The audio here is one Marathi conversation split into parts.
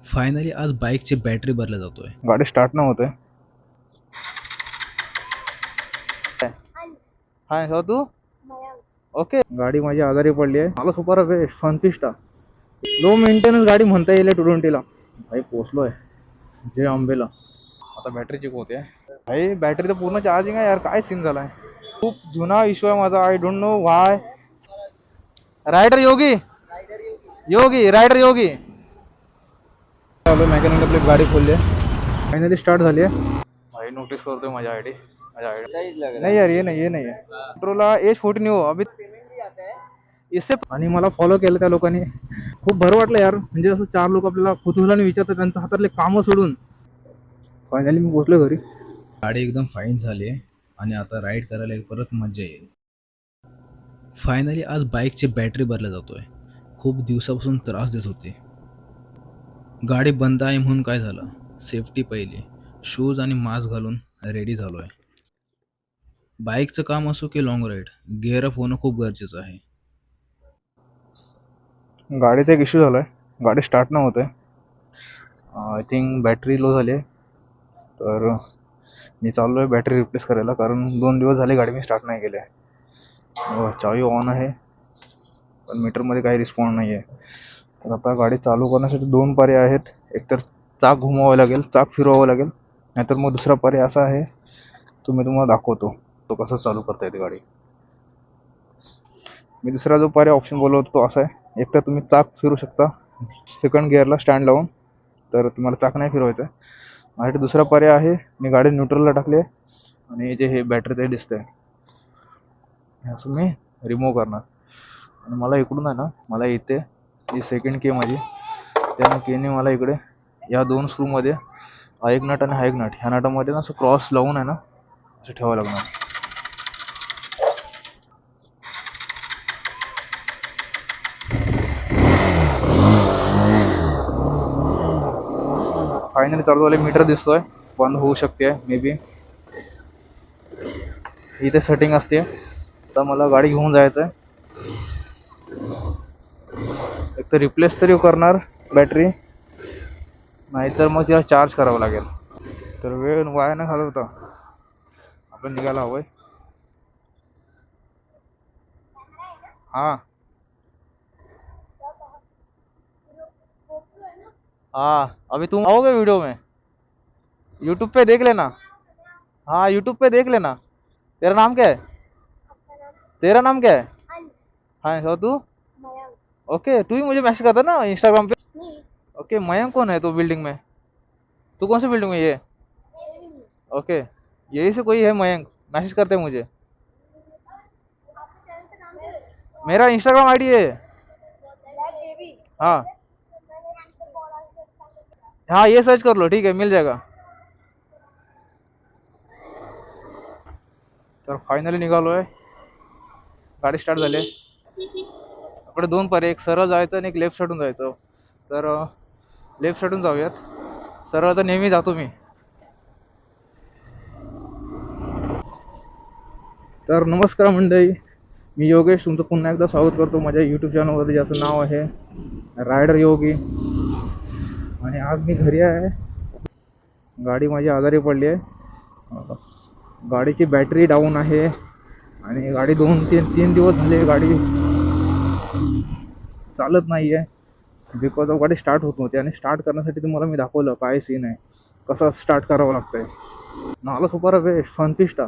फायनली आज बाईकची बॅटरी भरला जातोय. गाडी स्टार्ट न होते. हाय हो तू ओके. गाडी माझी आजारी पडली आहे. मला सुपर बेस्ट फनपिस्टा लो मेंटेनन्स गाडी म्हणता येईल 220 ला. भाई पोचलोय जे आंबेला. आता बॅटरी चेक होते. भाई बॅटरी तर पूर्ण चार्जिंग आहे यार. काय सीन झालाय. खूप जुना इश्यू आहे माझा. I don't know why. Rider Yogi Yogi rider Yogi mechanic आपली गाडी खोलली आहे. फायनली स्टार्ट झाली आहे. भाई नोटीस करतोय माझ्या आयडी. नहीं यार ये नहीं है पेट्रोला एज 14 हो अभी इससे. आणि मला फॉलो केलं त्या लोकांनी. खूप बरं वाटलं यार. म्हणजे असं 4 लोक आपल्याला कुतूहलाने विचारतात त्यांच्या हातातले कामं सोडून. फायनली मी पोहोचलो घरी. गाडी एकदम फाईन झाली आहे आणि आता राईड करायला परत मजा येईल. फायनली आज बाईकची बॅटरी भरला जातोय. खूप दिवसापासून त्रास देत होती. गाडी बंद आहे म्हणून काय झालं, सेफ्टी पहिली. शूज आणि मास्क घालून रेडी झालोय. बाईकचं काम असो की लॉंग राईड, गिअर अप होणं खूप गरजेचं आहे. गाडीचा एक इश्यू झालाय. गाडी स्टार्ट न होते. आय थिंक बॅटरी लो झाली आहे. तर मी चाललो आहे बॅटरी रिप्लेस करायला. कारण 2 दिवस झाले गाडी मी स्टार्ट नाही केली आहे. चावी ऑन आहे पण मीटरमध्ये काही रिस्पॉन्स नाही आहे. तर आता गाडी चालू करण्यासाठी 2 पर्याय आहेत. एकतर चाक घुमवावं लागेल, चाक फिरवावं लागेल. नाहीतर मग दुसरा पर्याय असा आहे, तो मी तुम्हाला दाखवतो तो कसं चालू करता येते गाडी. मी दुसरा जो पर्याय ऑप्शन बोललो होतो तो असा आहे. एकतर तुम्ही चाक फिरू शकता सेकंड गिअरला स्टँड लावून. तर तुम्हाला चाक नाही फिरवायचं आहे. माझ्याकडे दुसरा पर्याय आहे. मी गाडी न्यूट्रलला टाकली आहे आणि जे हे बॅटरी ते दिसतंय हे असं मी रिमूव्ह करणार. आणि मला इकडून आहे ना, मला इथे जी सेकंड की माझी त्या कीने मला इकडे या 2 स्क्रूमध्ये हा एक नट आणि हा एक नट, ह्या नटामध्ये ना असं क्रॉस लावून आहे ना असं ठेवावं लागणार. फायनली चालू झाले. मीटर दिसतोय. बंद होऊ शकते मे बी. इथे सेटिंग असते. आता मला गाडी घेऊन जायचं आहे. एक तर रिप्लेस तरी करणार बॅटरी, नाहीतर मग तिला चार्ज करावं लागेल. तर वेळ वाया न घालवता आपण निघायला हवंय. हाँ हाँ अभी तुम आओगे वीडियो में, यूट्यूब पे देख लेना. हाँ यूट्यूब पे देख लेना. तेरा नाम क्या है? तेरा नाम क्या है? हाँ हो तू ओके. तू ही मुझे मैसेज करता ना इंस्टाग्राम पे. ओके. मयंक कौन है तो बिल्डिंग में? तू कौन सी बिल्डिंग में? ये ओके. यही से कोई है मयंक, मैसेज करते मुझे. मेरा इंस्टाग्राम आईडी है. हाँ हाँ ये सर्च कर लो. ठीक है मिल जाएगा. तर फायनली निघालो आहे. गाडी स्टार्ट झाली. आपले 2 पर्याय, एक सरळ जायचं आणि एक लेफ्ट साईडून जायचं. तर लेफ्ट साईडून जाऊयात. सरळ तर नेहमी जातो मी. तर नमस्कार मंडळी, मी योगेश तुमचं पुन्हा एकदा स्वागत करतो माझ्या यूट्यूब चॅनलवरती, ज्याचं नाव आहे रायडर योगी. आणि आज मी घरी आहे. गाडी माझी आजारी पडली आहे. गाडीची बॅटरी डाऊन आहे आणि गाडी 2-3 दिवस झाले गाडी चालत नाही आहे. बिकॉज ऑफ गाडी स्टार्ट होत नव्हती. आणि स्टार्ट करण्यासाठी तुम्हाला मी दाखवलं काय सीन आहे, कसं स्टार्ट करावं लागतं आहे. नाला सुपर बेस्ट फनपिस्टा.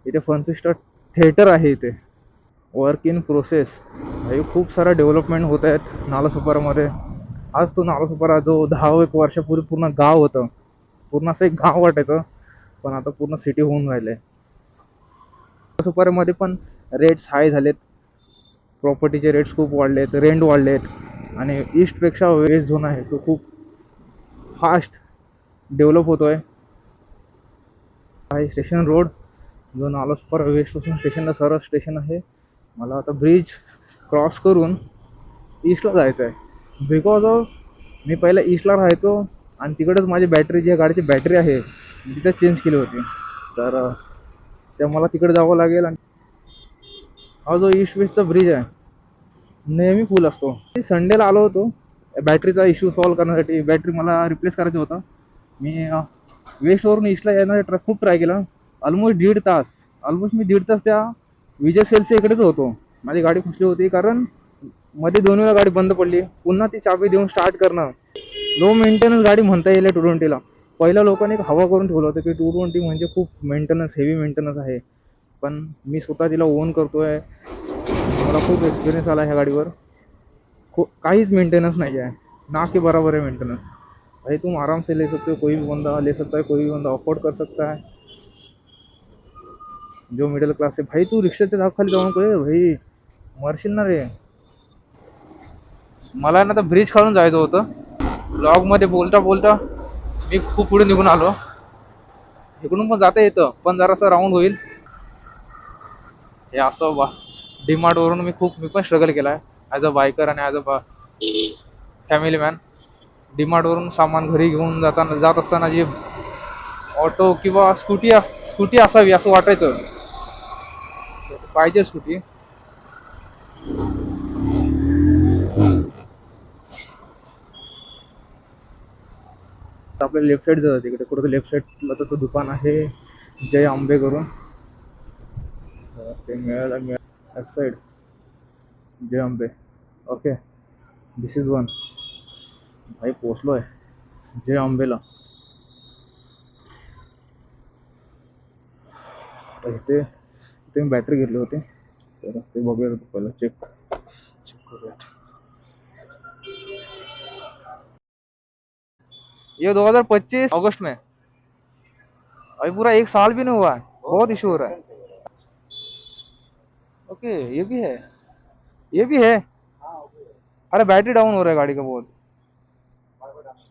इथे फनपिस्टा थिएटर आहे. इथे वर्क इन प्रोसेस. हे खूप सारा डेव्हलपमेंट होत आहेत नालासोपारामध्ये. आज तो नालासोपारा जो 10-1 वर्षापूर्वी पूर्ण गाव होतं, पूर्ण असं एक गाव वाटायचं, पण आता पूर्ण सिटी होऊन राहिलं आहे. नालासोपारामध्ये पण रेट्स हाय झालेत. प्रॉपर्टीचे रेट्स खूप वाढलेत, रेंट वाढलेत. आणि ईस्टपेक्षा वेस्ट झोन आहे तो खूप फास्ट डेव्हलप होतो आहे. स्टेशन रोड जो नालासोपारा वेस्टपासून स्टेशनला सरळ स्टेशन आहे. मला आता ब्रिज क्रॉस करून ईस्टला जायचं आहे. बिकॉज ऑफ मी पहिला ईस्टला राहायचो आणि तिकडेच माझी बॅटरी, जी गाडीची बॅटरी आहे तिथे चेंज केली होती. तर ते मला तिकडे जावं लागेल. आणि हा जो ईस्ट वेस्टचा ब्रिज आहे नेहमी फुल असतो. संडेला आलो होतो बॅटरीचा इश्यू सॉल्व्ह करण्यासाठी बॅटरी मला रिप्लेस करायचा होता. मी वेस्टवरून ईस्टला येणार खूप ट्राय केला. ऑलमोस्ट मी दीड तास त्या विजय सेल्सच्या इकडेच होतो. माझी गाडी फसली होती कारण मध्ये 2 वेळा गाडी बंद पडली. पुन्हा ती चाबी देऊन स्टार्ट करणं. लो मेंटेनन्स गाडी म्हणता येईल 220ला. पहिल्या लोकांनी एक हवा करून ठेवलं होतं की 220 म्हणजे खूप मेंटेनन्स, हेवी मेंटेनन्स आहे. पण मी स्वतः तिला ओन करतोय. मला खूप एक्सपिरियन्स आला ह्या गाडीवर. काहीच मेंटेनेंस नहीं है, ना के बराबर है मेंटेनेंस. भाई तुम आराम से ले सकते हो, कोई भी बंदा ले सकता है, कोई भी बंदा अफोर्ड कर सकता है. जो मिडल क्लास है भाई, तू रिक्षाच्या दाखाली जाऊन भाई मरशील ना रे. मला ना तर ब्रिज खालून जायचं होतं. ब्लॉग मध्ये बोलता बोलता मी खूप पुढे निघून आलो. इकडून पण जाता येतं पण जरासं राऊंड होईल. हे असं डीमार्ट वरून मी पण स्ट्रगल केलाय ॲज अ बायकर आणि as a family man. DMart वरून सामान घरी घेऊन जात असताना जी ऑटो किंवा स्कूटी असावी असं वाटायचं. पाहिजे स्कूटी. आपल्या लेफ्ट साईड जातं तिकडे कुठं लेफ्ट साईडला त्याचं दुकान आहे जय आंबे करून. ते मिळायला बॅक साईड जय आंबे. Okay, this is one. भाई पोचलो आहे जय आंबेला. इथे मी बॅटरी घेतली होती तर ते बघूया पहिलं चेक करूया. ये 2025 अगस्त में, अभी पूरा 1 साल भी नहीं हुआ है. बहुत इशू हो रहा है. ओके, ये भी है, ये भी है. अरे बैटरी डाउन हो रहा है गाड़ी का बहुत.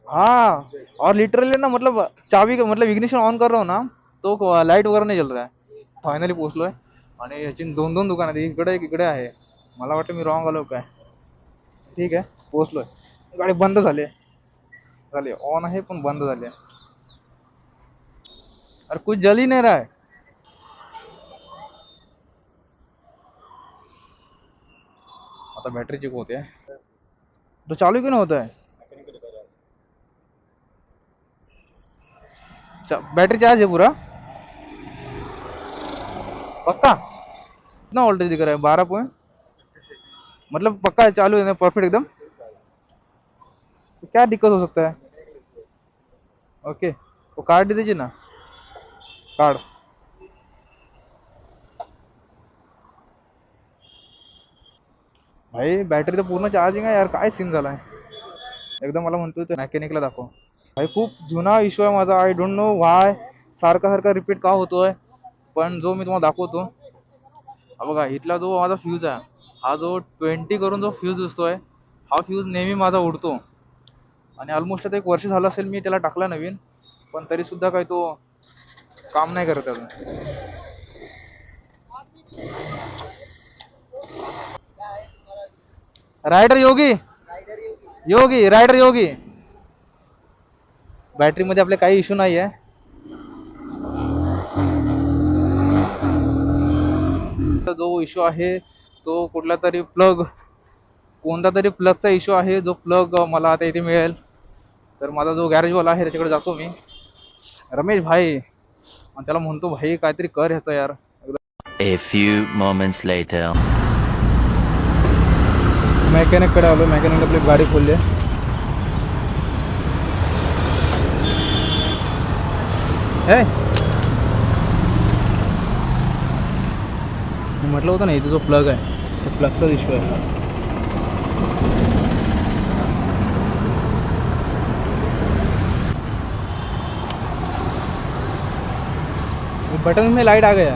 हाँ, और लिटरली ना मतलब चाबी का मतलब इग्निशन ऑन कर रहा हूँ ना तो लाईट वगैरे नाही जल रहा है. फायनली पोहोचलोय आणि याची 2 दुकान आहेत. इकडे एक इकडे आहे. मला वाटतं मी रॉंग आलो काय. ठीक आहे, पोहोचलोय. गाडी बंद झाली ऑन आहे पण बंद झाली आहे. अरे कुछ जल ही नहीं रहा है. आता बॅटरी चेक होते. तो चालू क्यों नहीं होता है. बैटरी चार्ज है पूरा पक्का. कितना वोल्टेज दिख रहा है. 12 पॉइंट मतलब पक्का है, चालू है परफेक्ट एकदम. तो क्या दिक्कत हो सकता है. ओके, वो कार्ड दे दीजिए ना. कार्ड भाई बॅटरी तर पूर्ण चार्जिंग आहे यार. काय सीन झालाय. एकदम मला म्हणतोय ते मॅकॅनिकला दाखव. भाई खूप जुना इश्यू आहे माझा. आय डोंट नो वाय सारखा सारखा रिपीट का होतोय. पण जो मी तुम्हाला दाखवतो हा बघा. इथला जो माझा फ्यूज आहे हा जो 20 करून जो फ्यूज दिसतोय हा फ्यूज नेहमी माझा उडतो. आणि ऑलमोस्ट आता 1 वर्ष झालं असेल मी त्याला टाकला नवीन, पण तरी सुद्धा काही तो काम नाही करत अजून. रायडर योगी योगी रायडर योगी. बॅटरी मध्ये आपले काही इश्यू नाही आहे. जो इश्यू आहे तो कुठला तरी कोणता तरी प्लगचा इश्यू आहे. जो प्लग मला आता इथे मिळेल तर माझा जो गॅरेजवाला आहे त्याच्याकडे जातो मी, रमेश भाई, आणि त्याला म्हणतो भाई काहीतरी कर ह्याचं यार. A few moments later. मेकॅनिककडे आलो. मेकॅनिक आपली गाडी खोलली आहे. म्हटलं होतं ना इथे जो प्लग आहे तो प्लगचा इश्यू आहे. बटन में लाइट आ गया.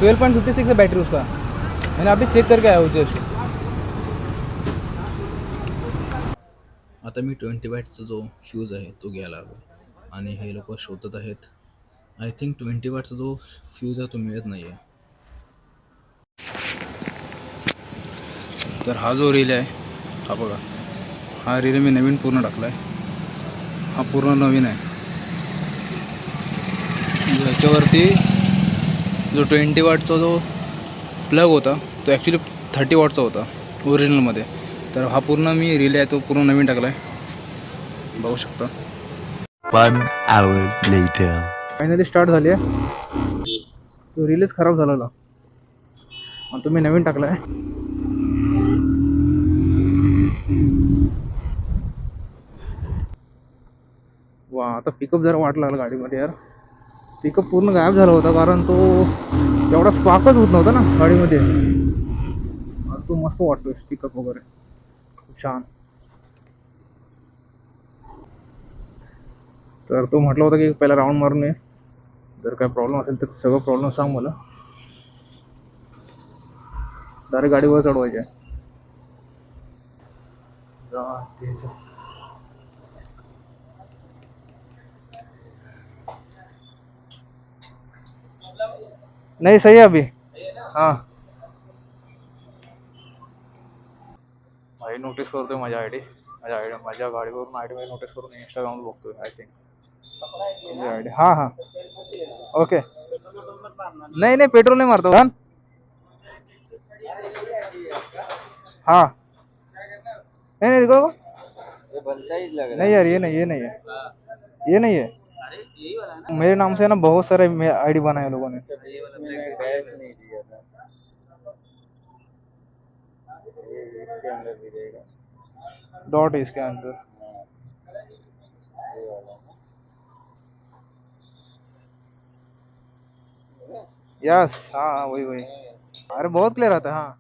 12.56 है बैटरी उसका. मैंने अभी चेक करके आया हूँ जस्ट. आता मी 20 वॅटचा जो फ्यूज आहे तो घ्यायला हवा आणि हे लोक शोधत आहेत. आय थिंक 20 वॅटचा जो फ्यूज आहे तो मिळत नाही आहे. तर हा जो रील आहे हा बघा. हा रील मी नवीन पूर्ण टाकला आहे. हा पूर्ण नवीन आहे. याच्यावरती जो 20 वॅटचा जो प्लग होता तो ॲक्च्युली 30 वॉटचा होता ओरिजिनलमध्ये. तर हा पूर्ण मी रिले आहे तो पूर्ण नवीन टाकला आहे, बघू शकता. 1 hour later. फायनली स्टार्ट झाली आहे. तो रिलेच खराब झालेला आणि तुम्ही नवीन टाकला आहे. वा, आता पिकअप जरा वाट लागला गाडीमध्ये यार. पिकअप पूर्ण गायब झाला होता कारण तो एवढा स्पार्कच होत नव्हता ना गाडीमध्ये. आता तो मस्त वाटतोय पिकअप वगैरे खूप छान. तर तो म्हटला होता की पहिला राऊंड मारून ये, जर काय प्रॉब्लेम असेल तर सगळं प्रॉब्लेम सांग मला, डायरेक्ट गाडीवर चढवायचे. नहीं सही है अभी. हाँ भाई नोटीस करतोय माझ्या माझ्या गाडीवरून आयडी मध्ये नोटीस करून इंस्टाग्राम बघतोय आय थिंक आयडी. हाँ हाँ ओके. नहीं नहीं पेट्रोल नहीं मारता हूँ. हाँ नहीं नहीं देखो नहीं यार, ये नहीं है, ये नहीं है. मेरे नाम से ना बहुत सारे आईडी बनाए लोगों ने. डॉट है इसके अंदर. यस हाँ हाँ वही वही. अरे बहुत क्लियर आता है. हाँ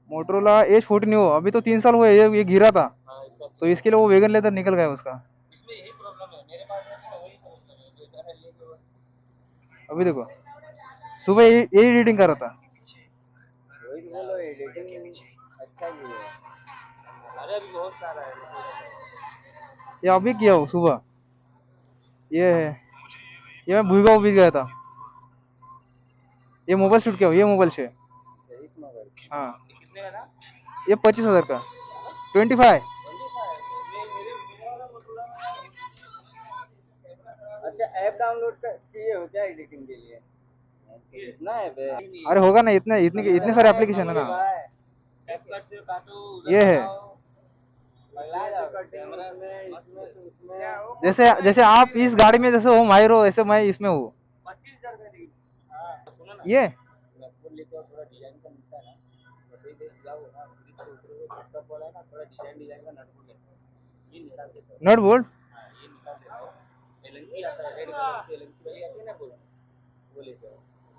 मोटरोला H14 हो, अभी तो 3 साल हुए, ये गिरा था तो इसके लिए वो वेगन लेदर निकल गया उसका. अभी देखो सुबह यही रीडिंग कर रहा था. ये अभी किया हो सुबह. ये है, ये मैं भूलगांव भी गया था. ये मोबाइल शूट किया हो, ये मोबाइल से. हाँ ये 25,000 का. 25. अच्छा ऐप डाउनलोड किए हो क्या एडिटिंग के लिए? कितना ऐप है? अरे होगा ना, इतने इतने इतने सारे एप्लीकेशन है ना. ये है जैसे जैसे आप इस गाड़ी में जैसे हो माहिर हो, ऐसे मैं इसमें हूँ. ये नट बोल्ट.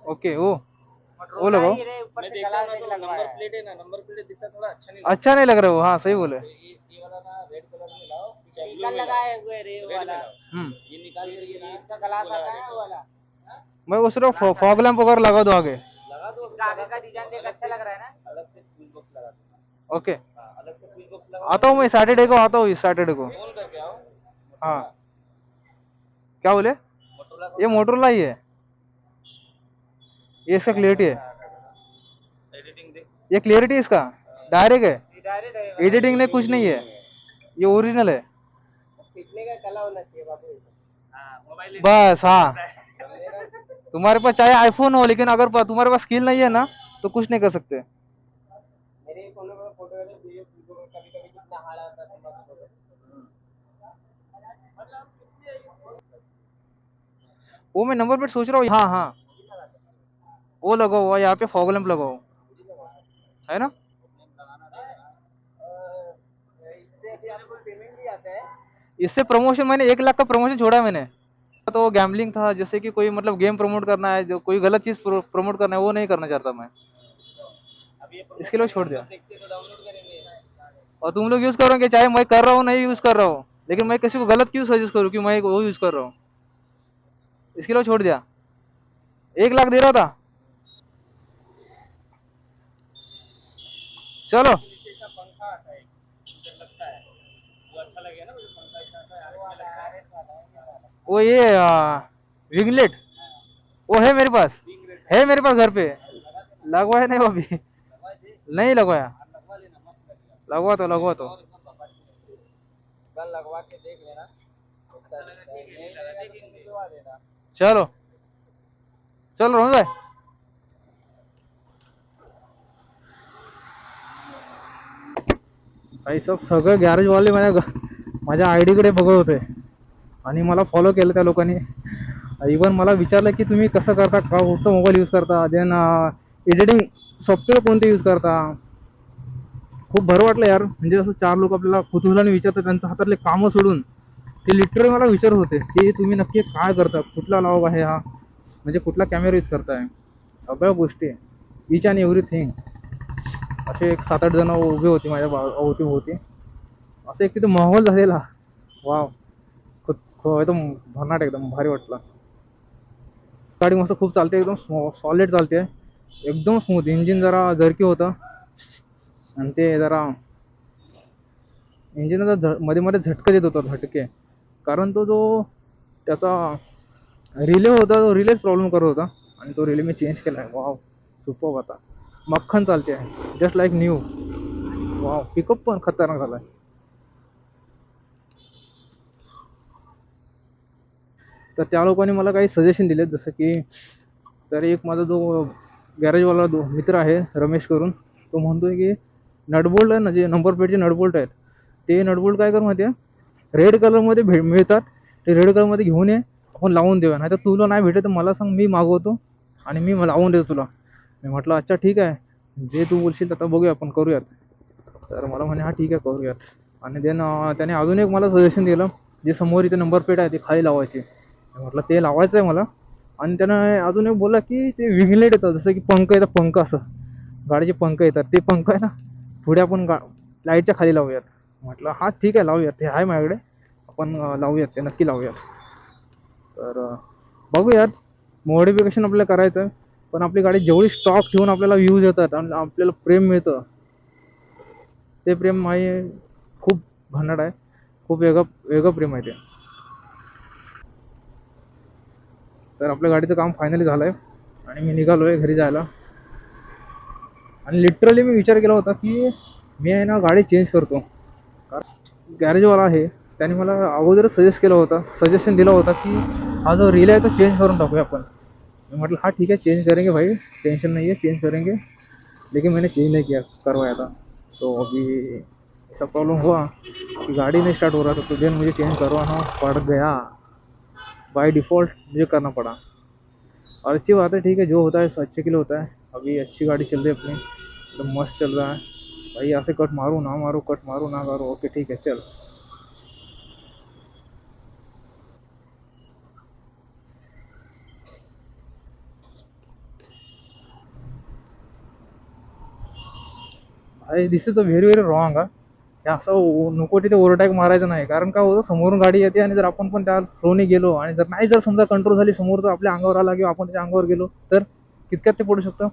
ओके वो लगाओ. ऊपर से गला देख नंबर प्लेट है ना, नंबर प्लेट दिखता थोड़ा अच्छा नहीं अच्छा नहीं लग रहा वो. हाँ सही बोले. ये वाला ना रेड कलर में लाओ, स्टिकर लगाए हुए रे वो वाला. ये निकाल के ये इसका ग्लास आता है वो वाला. मैं उस फॉग लैंप वगैरह लगा दो आगे. लगा दो. इसका आगे का डिजाइन देख अच्छा लग रहा है ना. अलग से फ्यूज बॉक्स लगा दो. ओके अलग से फ्यूज बॉक्स लगा. आता हूँ मैं सैटरडे को, आता हूँ इस सैटरडे को. फोन करके आओ. हाँ क्या बोले. ये मोटरोला ही है, ये इसका क्लियरिटी है. एडिटिंग देख. ये क्लियरिटी इसका डायरेक्ट है, डायरेक्ट है. एडिटिंग नहीं कुछ नहीं है, ये ओरिजिनल है. पिछले का कला होना चाहिए बाबू. हाँ मोबाइल बस. हाँ तुम्हारे पास चाहे आईफोन हो, लेकिन अगर तुम्हारे पास स्किल नहीं है ना तो कुछ नहीं कर सकते. मेरे फोन में फोटो है वीडियो कभी कभी कितना हार्ड आता है फोटो. वो मैं नंबर प्लेट सोच रहा हूँ. हाँ हाँ वो लगाओ हुआ, यहाँ पे फॉग लैंप लगाओ है ना. इससे भी आपको पेमेंट भी आता है. इससे प्रमोशन मैंने 1 लाख का प्रमोशन छोड़ा मैंने. तो गैम्बलिंग था, जैसे कि कोई मतलब गेम प्रमोट करना है, जो कोई गलत चीज प्रमोट करना है वो नहीं करना चाहता मैं, इसके लिए छोड़ दिया. देखते तो डाउनलोड करेंगे. और तुम लोग यूज करोगे, चाहे मैं कर रहा हूँ नहीं यूज कर रहा हूँ, लेकिन मैं किसी को गलत क्यों सजेस्ट करूँ कि मैं वो यूज कर रहा हूँ, इसके लिए छोड़ दिया. 1 लाख दे रहा था. चलो पंखा आता है मुझे लगता है वो अच्छा लगेगा ना. मुझे पंखा अच्छा आता है वो ये विंगलेट वो है मेरे पास, है मेरे पास घर पे. लगवाया नहीं वो अभी, नहीं लगवाया. लगवा तो कल लगवा के देख लेना. चलो चलो रोहन भाई. काही सब सगळे गॅरेजवाले माझ्या आय डीकडे बघत होते आणि मला फॉलो केलं त्या लोकांनी. इवन मला विचारलं की तुम्ही कसं करता, का कुठचं मोबाईल यूज करता, देन एडिटिंग सॉफ्टवेअर कोणते यूज करता. खूप बरं वाटलं यार, म्हणजे असं 4 लोक आपल्याला कुतूहलाने विचारतात, त्यांच्या हातातले कामं सोडून ते लिटरली मला विचारत होते की तुम्ही नक्की काय करता, कुठला लॉग आहे हा, म्हणजे कुठला कॅमेरा यूज करताय, सगळ्या गोष्टी इच अँड एव्हरीथिंग. असे एक 7-8 जण उभे होते माझ्या अवतीभोवती. असं एक तिथे माहोल झालेला. वाव, एकदम भन्नाट, एकदम भारी वाटला. गाडी मस्त खूप चालते, एकदम सॉलिड चालते, एकदम स्मूथ. इंजिन जरा जर्की होतं आणि ते जरा इंजिन मध्ये मध्ये झटके देत होता, झटके. कारण तो जो त्याचा रिले होता, तो रिलेच प्रॉब्लेम करत होता आणि तो रिले मी चेंज केला आहे. Wow, super. आता मक्खन चालते आहे, just like new. Wow, pickup पण खतरनाक झाला आहे. तर त्या लोकांनी मला काही सजेशन दिलेत, जसं की तर एक माझा जो गॅरेजवाला मित्र आहे रमेश करून, तो म्हणतोय की नटबोल्ट आहे ना, जे नंबर प्लेटचे नटबोल्ट आहेत, ते नटबोल्ट काय कर माहिती आहे, रेड कलरमध्ये मिळतात, ते रेड कलरमध्ये घेऊन ये, आपण लावून देऊया. नाही तर तुला नाही भेटत तर मला सांग, मी मागवतो आणि मी लावून देतो तुला. मी म्हटलं अच्छा ठीक आहे, जे तू बोलशील आता बघूया, आपण करूयात. तर मला म्हणे हा ठीक आहे, करूयात. आणि देन त्याने अजून एक मला सजेशन दिलं, जे समोर इथे नंबर प्लेट आहे ती खाली लावायची. म्हटलं ते लावायचं आहे मला. आणि त्यानं अजून एक बोलला की ते विंगलेट येतं, जसं की पंख येतं, पंख असं गाडीचे पंख येतात, ते पंख आहे ना पुढे आपण लाईटच्या खाली लावूयात. म्हटलं हा ठीक आहे, लावूयात, ते आहे माझ्याकडे, आपण लावूयात, ते नक्की लावूयात. तर बघूयात, मॉडिफिकेशन आपल्याला करायचं आहे. पण आपली गाडी जेवढी स्टॉक ठेवून आपल्याला व्ह्यूज येतात आणि आपल्याला प्रेम मिळतं, ते प्रेम आहे खूप भन्नाट आहे, खूप वेगळं वेगळं प्रेम आहे ते. तर आपल्या गाडीचं काम फायनली झालं आहे आणि मी निघालो आहे घरी जायला. आणि लिटरली मी विचार केला होता की मी आहे ना गाडी चेंज करतो. कारण गॅरेजवाला आहे, त्याने मला अगोदरच सजेशन दिला होता की हा जो रिले आहे तो चेंज करून टाकूया आपण. मैं मतलब हाँ ठीक है, चेंज करेंगे भाई, टेंशन नहीं है, चेंज करेंगे. लेकिन मैंने चेंज नहीं किया, करवाया था. तो अभी ऐसा प्रॉब्लम हुआ कि गाड़ी नहीं स्टार्ट हो रहा था, तो देन मुझे चेंज करवाना पड़ गया. बाय डिफ़ॉल्ट मुझे करना पड़ा. और अच्छी बात है, ठीक है, जो होता है सो अच्छे के लिए होता है. अभी अच्छी गाड़ी चल रही है अपनी, एकदम मस्त चल रहा है भाई. यहाँ से कट मारूँ ना मारूँ, कट मारूँ ना मारूँ, ओके ठीक है चल. भाई this is the very very wrong. हे असं नको तिथे ओव्हरटेक मारायचं नाही. कारण का होतं, समोरून गाडी येते आणि जर आपण पण त्या फ्लोने गेलो आणि जर समजा कंट्रोल झाली, समोर तर आपल्या अंगावर आला किंवा आपण त्याच्या अंगावर गेलो तर कितक्यात ते पडू शकतं.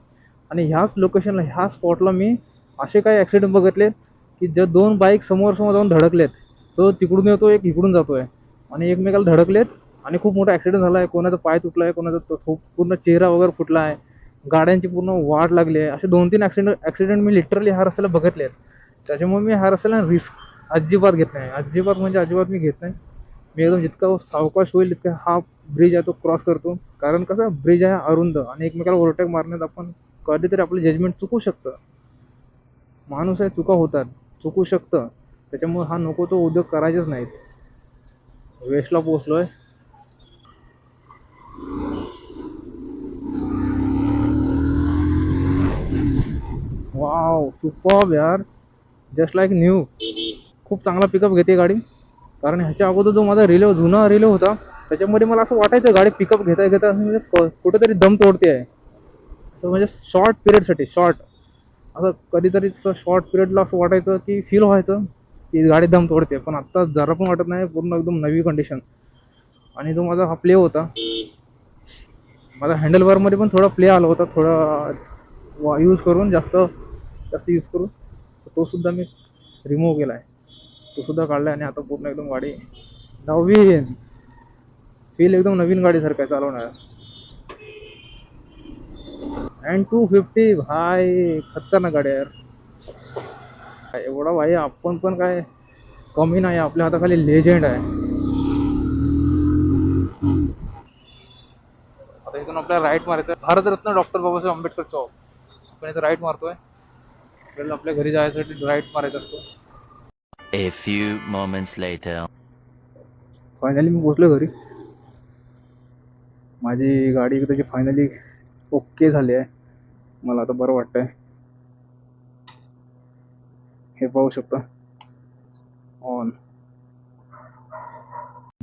आणि ह्याच लोकेशनला, ह्या स्पॉटला मी असे काही ॲक्सिडेंट बघितलेत की जर 2 बाईक समोर जाऊन धडकलेत, तो तिकडून येतो, एक इकडून जातोय आणि एकमेकाला धडकलेत आणि खूप मोठा ॲक्सिडेंट झाला आहे. कोणाचा पाय तुटला आहे, कोणाचा पूर्ण चेहरा वगैरे फुटला आहे, गाड्यांची पूर्ण वाट लागली आहे. असे 2-3 ॲक्सिडेंट मी लिटरली ह्या रस्त्याला बघितले आहेत. त्याच्यामुळे मी ह्या रस्त्याला रिस्क अजिबात घेत नाही, अजिबात म्हणजे अजिबात मी घेत नाही. मी एकदम जितका सावकाश होईल तितका हा ब्रिज आहे तो क्रॉस करतो. कारण कसं, ब्रिज आहे अरुंद आणि एकमेकाला ओव्हरटेक मारण्यात आपण कधीतरी आपलं जजमेंट चुकू शकतं. माणूस आहे, चुका होतात, चुकू शकतं. त्याच्यामुळे हा नको तो उद्योग करायचेच नाहीत. वेस्टला पोहोचलोय. वाव, सुपर्ब यार, जस्ट लाईक न्यू. खूप चांगला पिकअप घेते गाडी. कारण ह्याच्या अगोदर जो माझा जुना रिले होता, त्याच्यामध्ये मला असं वाटायचं गाडी पिकअप घेता घेता म्हणजे कुठेतरी दम तोडते आहे. असं म्हणजे शॉर्ट पिरियडसाठी, असं कधीतरी शॉर्ट पिरियडला असं वाटायचं की फील व्हायचं की गाडी दम तोडते. पण आत्ता जरा पण वाटत नाही, पूर्ण एकदम नवी कंडिशन. आणि जो माझा हा प्ले होता, माझा हँडलबारमध्ये पण थोडा प्ले आला होता, थोडा यूज करून, जास्त यूज करून, तो सुद्धा मी रिमूव्ह केला आहे, तो सुद्धा काढला आहे. आणि आता पूर्ण एकदम गाडी नवीन, फील एकदम नवीन गाडीसारखं आहे चालवणार. अँड 250 भाई, खतरनाक गाडी आहे यार. एवढा भाई आपण पण काय कमी नाही, आपल्या हाताखाली लेजेंड आहे. आता इथून आपल्याला राईट मारायचं आहे, भारतरत्न डॉक्टर बाबासाहेब आंबेडकर चौक. आपण इथं राईट मारतोय. आपल्याला आपल्या घरी जायसाठी राईट मारायचं असतो. A few moments later. Finally मी पोचलो घरी. माझी गाडी त्याची फायनली ओके झाली आहे. मला आता बरं वाटतंय. हे पाहू शकता ऑन.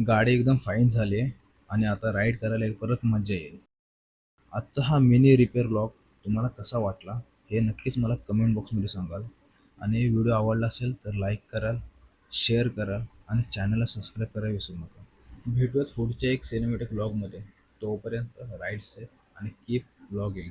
गाडी एकदम फाईन झाली आहे आणि आता राईड करायला एक परत मजा येईल. आजचा हा मिनी रिपेअर व्लॉग तुम्हाला कसा वाटला हे नक्कीच मला कमेंट बॉक्समध्ये सांगाल. आणि व्हिडिओ आवडला असेल तर लाईक कराल, शेअर कराल आणि चॅनलला सबस्क्राईब करायला विसरू नका. भेटूयात पुढच्या एक सिनेमॅटिक व्लॉगमध्ये. तोपर्यंत राईड सेफ आणि कीप व्लॉगिंग.